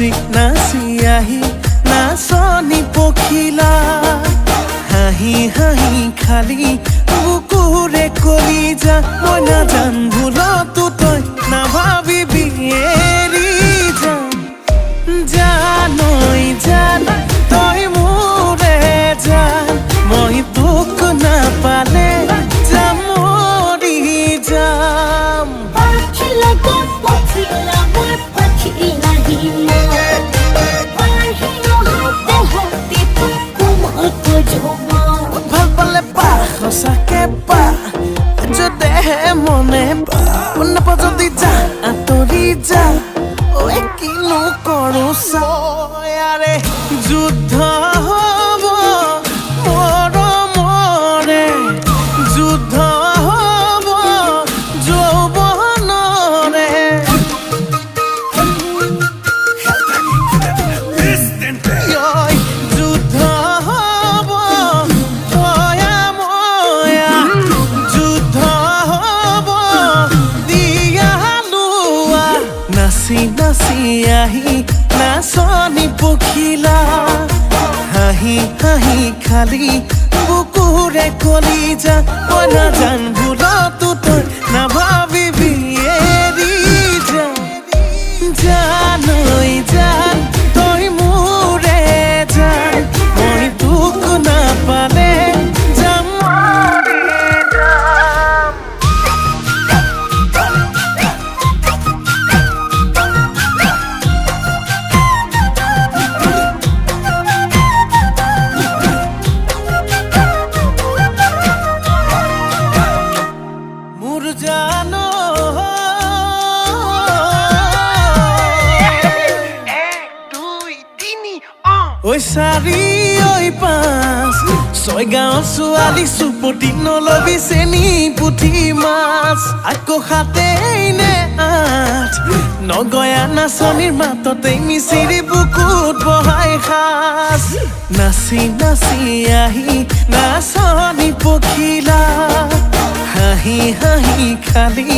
নাচি নাচি আহি নাচনি পখিলা হাঁহি হাঁহি খালি বুকুৰে কলিজা মই নাজান ভুলতো তই নাভাবিবি এৰি যাম জানৈ জান তই মোৰে জান মই তোক নাপালে যাম মৰি যাম ভাল পালে পা সঁচাকে পা যদেহে মনে পা নাপা যদি যা আঁতৰি যা ঐ কিনো কৰো চাৰে যুদ্ধ হ'ব মৰমৰে যুদ্ধ হ'ব যৌৱনৰে যুদ্ধ হ'ব তয়া ময়া যুদ্ধ হ'ব দিয়া লোৱা নাচি নাচি আহি নাচনি পখিলা হাঁহি হাঁহি খালি বুকুৰে কলিজা মই নাজান ভুলতো তই নাভাবিবি এৰি যাম জানৈ জান তই মোৰে জান মই তোক নাপালে যাম মৰি যাম মোৰ জানো ঐ চাৰি ঐ পাঁচ ছয় গাঁৱৰ ছোৱালী চুপতি নলবি চেনি পুঠি মাছ আকৌ সাতেই নে আঠ নগয়া নাচনিৰ মাততেই মিচিৰি বুকুত বহাই সাজ নাচি নাচি আহি নাচনি পখিলা হাঁহি হাঁহি খালি